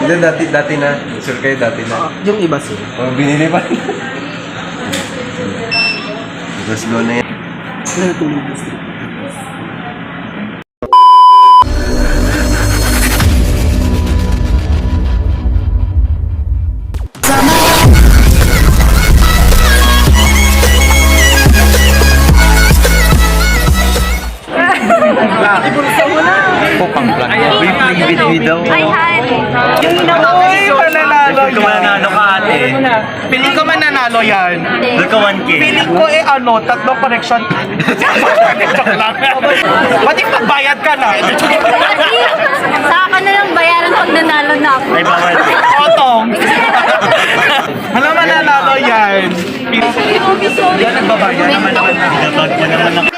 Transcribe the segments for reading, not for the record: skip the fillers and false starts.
Hindi, dati na. Sure kayo, dati na. Yung iba sir. Oh, binili pa. Let's go na yan. Ay, hi! Yung hinawa mananalo Doon ka mananalo ka ate. Piling ko mananalo yan. Doon ka 1K. Piling ko tatlo correction. Joke lang. Pati magbayad ka na. Saka ka na lang bayaran pag nanalo na ako. Ay, bawal. Otong. Hala mananalo yan. Yan nagbabayad naman naman. Dabag mo naman ako.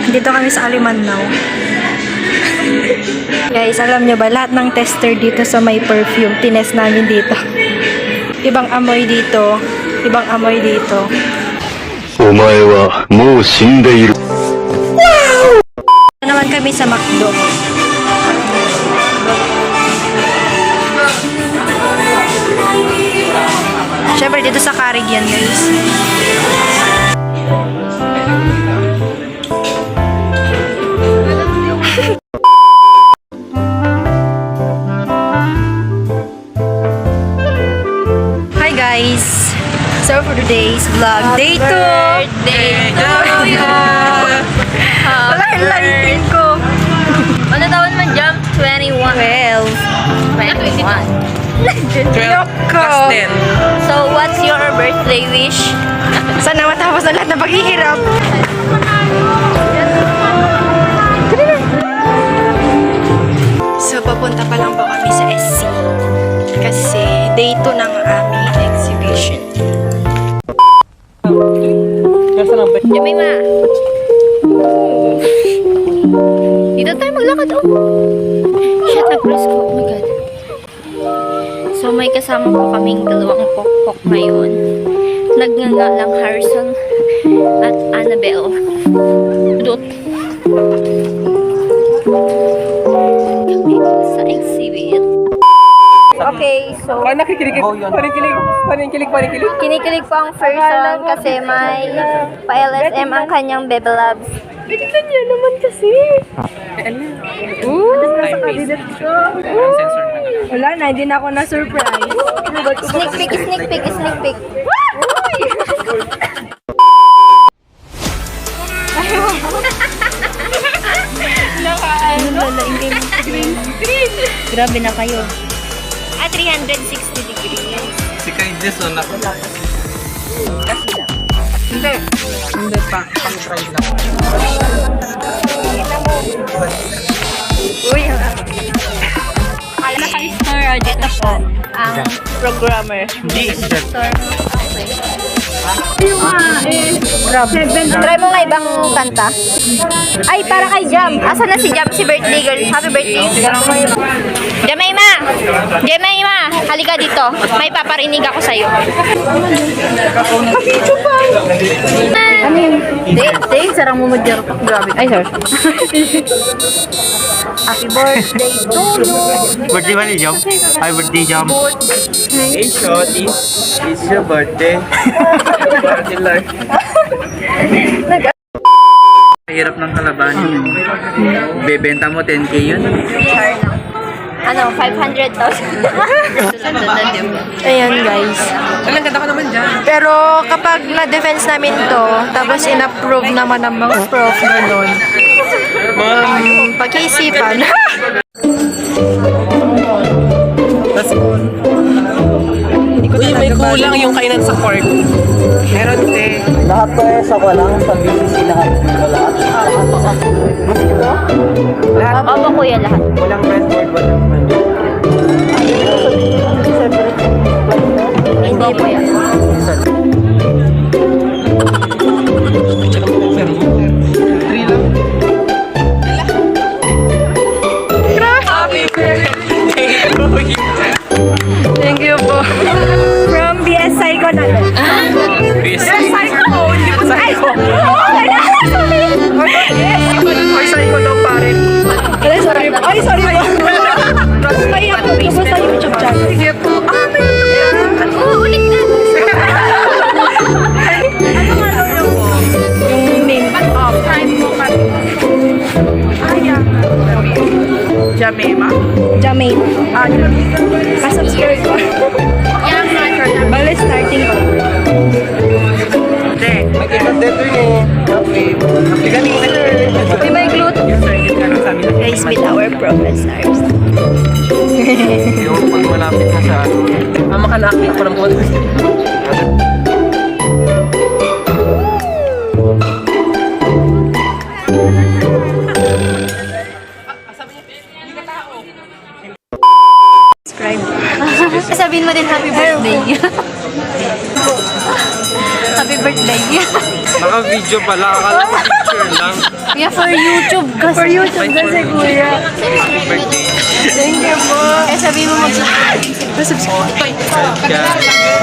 Dito kami sa Alimannaw. Guys, alam nyo ba, lahat ng tester dito sa may perfume, tinest namin dito. Ibang amoy dito, ibang amoy dito. Omae wa mou shindeiru. Wow! Naman kami sa McDo. Siyempre, dito sa Carignan, guys. Hi guys! So for today's vlog, day 2! Birthday to you! Wala yung lighting ko! Ano taon man jump? 21. 12. 21. Yoko! So, what's your birthday wish? Sana matapos na lahat ng paghihirap. So, papunta pa lang po kami sa SC. Kasi, day 2 ng aming exhibition. Jamaema! Dito tayo maglakad, oh! Shit, nag-press ko. Oh my God. So, may kasama po kaming dalawang pokpok ngayon. Nagngangalang Harrison at Annabelle. Dot. Sa exhibit. Okay, so kinikilig po ang person kasi may pa-LSM ang kanyang baby loves. Tignan niya naman kasi. Wala na, hindi na ako na-surprise. Sneak peek, sneak peek, sneak peek. Grabe na kayo. 360 degrees. Si Kindness o na. Hindi. Hindi pa. Pang-try lang. Uy, naka-store dito po ang programmer. Hindi. Try mo nga ibang kanta. Ay, para kay Jam. Asa na si Jam? Si birthday girl. Happy birthday. Jamaema! Jamaema! Halika dito. May paparinig ako sa'yo. Ano yun? Date? Sarang mumudjar pa. Grabe. Ay, sorry. Happy birthday to you. Birthday ba ni Jom? Ay, birthday Jom. Hey, Shorty. It's your birthday. Birthday life. Hirap ng kalabanin yun. Bebenta mo 10K yun. Ano, 500,000. Ayan guys. Walang ganda ka naman dyan. Pero kapag na-defense namin to, tapos in-approve naman ng mga prof ganun, pag-iisipan. Uy, may kulang yung kainan sa court. Meron din. Lahat to eh, sa walang sa BCC lahat. Lahat. Lahat. Opo kuya, lahat. Walang breadboard, walang Hindi po yan. Thank you po. From BSI ko na. BSI ko. Hindi ko psycho. Ay, psycho daw pare. Ay, sorry po. Ay, sorry po. Kaya po, gusto sa YouTube channel. Sige po. Oo, ulit na. Yung name. Prime mo ka. Jamaema. Jamaema. Kasubscribe ko. Bale, starting ko. Hindi. Mag-ibat dito eh. Okay. Hindi kanina. May may glute. Guys, with our professors. Yung pag malapit na sa ano. Makanaki ako ng buwan. Subscribe. Sabihin mo din happy birthday. Happy birthday. Naka-video pala. Akala ko picture lang. Yeah, for YouTube kasi. For YouTube kasi, kuya. Happy birthday. Thank you po. Kaya sabihin mo mag-subscribe. Kaya,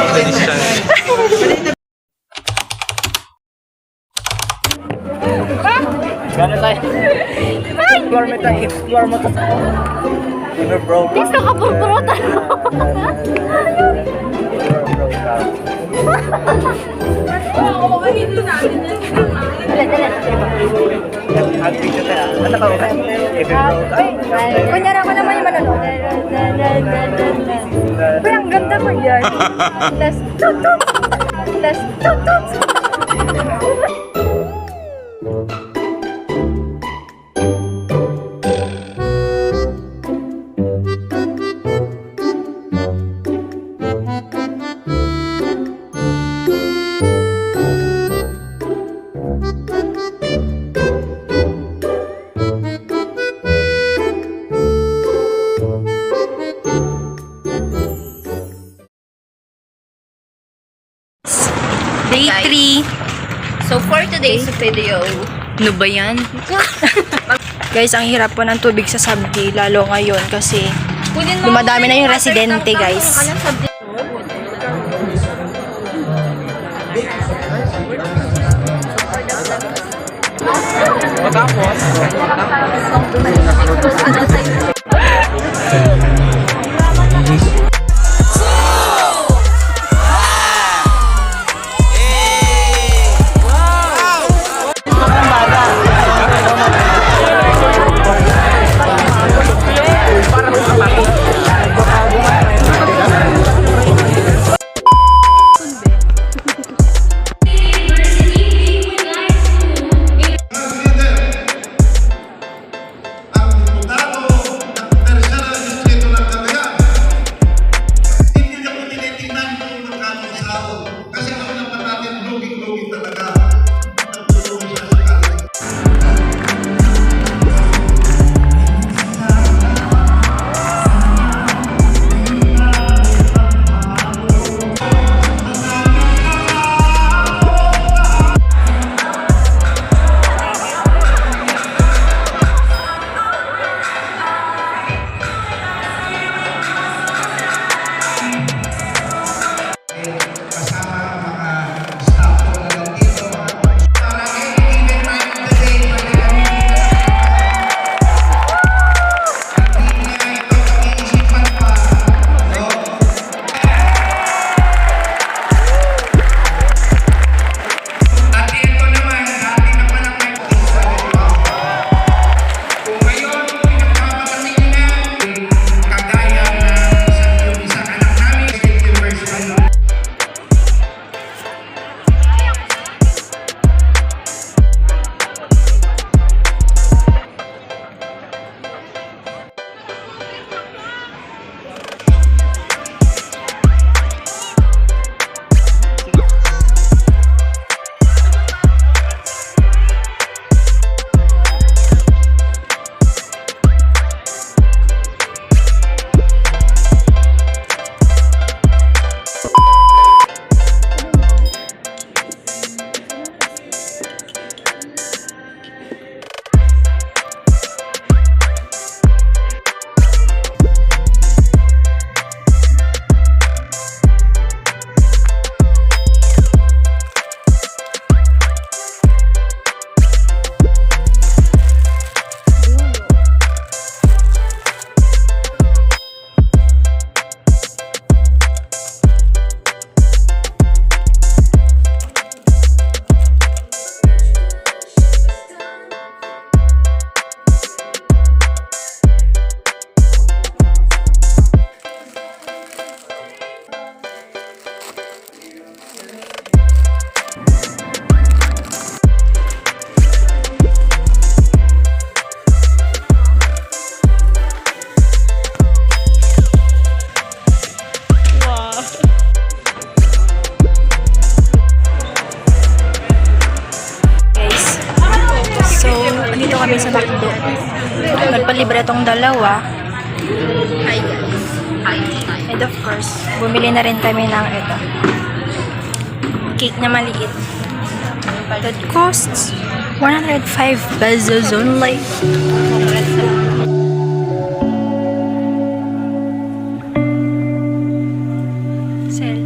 sa distance. Gano'n tayo? Explore mo tayo. Explore mo tayo. Liver bro. Gusto ka purpurutan mo. Mag-video tayo. Ano ka ba? Liver bro. Kunyara ko naman yung manunod. Pero ang ganda mo yan. Let's tutut. Let's tutut. Day 3. So for today's video, ano ba yan? Guys, ang hirap po ng tubig sa Sabdi, lalo ngayon kasi dumadami na yung residente, guys. kasama libre tong dalawa. Hi guys. Hi. And of course, bumili na rin kami ng ito. Cake na maliit. That costs 105 pesos only. Sell.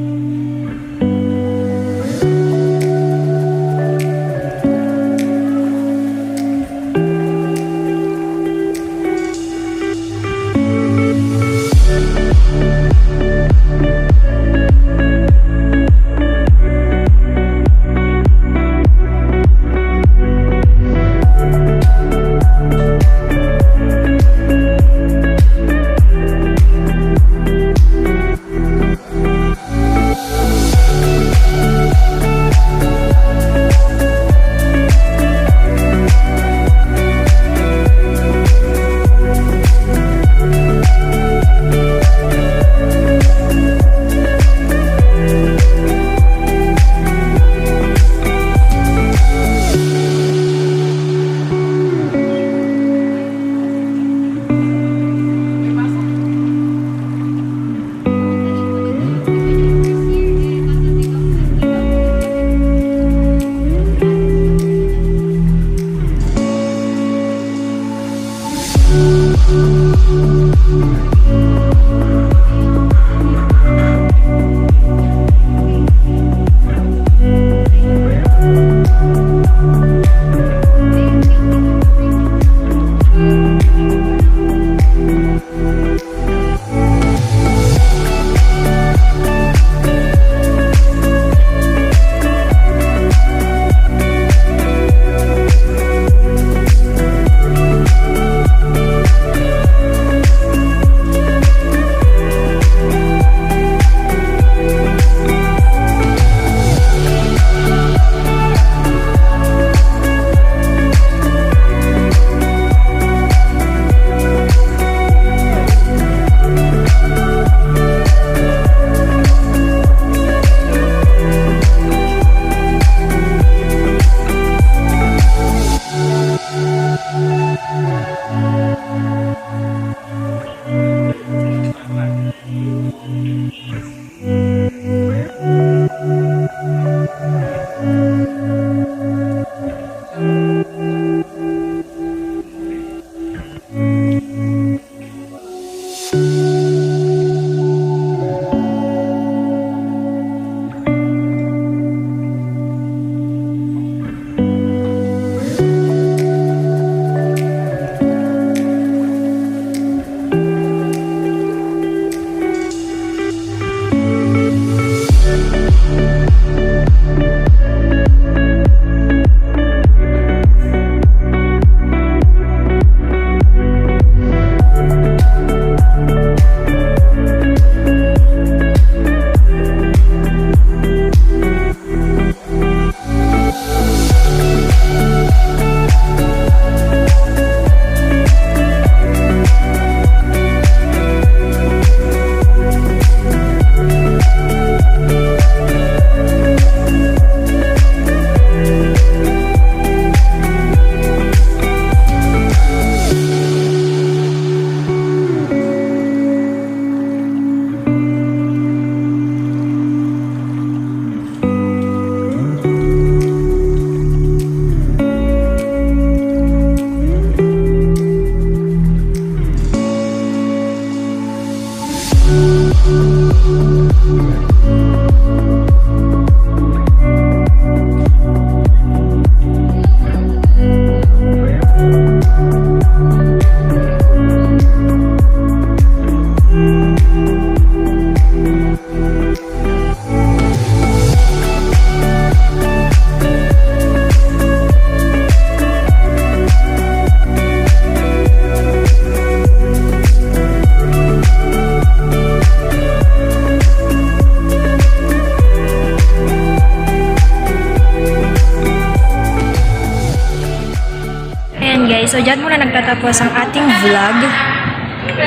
So, dyan muna nagtatapos ang ating vlog.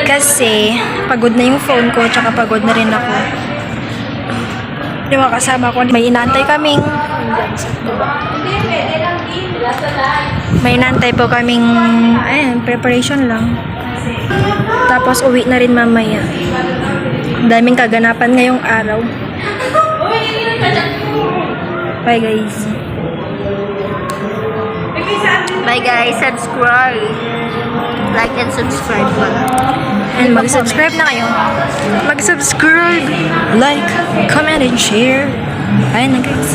Kasi, pagod na yung phone ko, tsaka pagod na rin ako. Yung mga kasama ko, may inaantay kaming May nantay po kaming, ayun, preparation lang. Tapos uwi na rin mamaya. Daming kaganapan ngayong araw. Bye guys. Bye guys, subscribe. Like and subscribe pala. And mag-subscribe na kayo. Mag-subscribe, like, comment, and share. Bye na guys.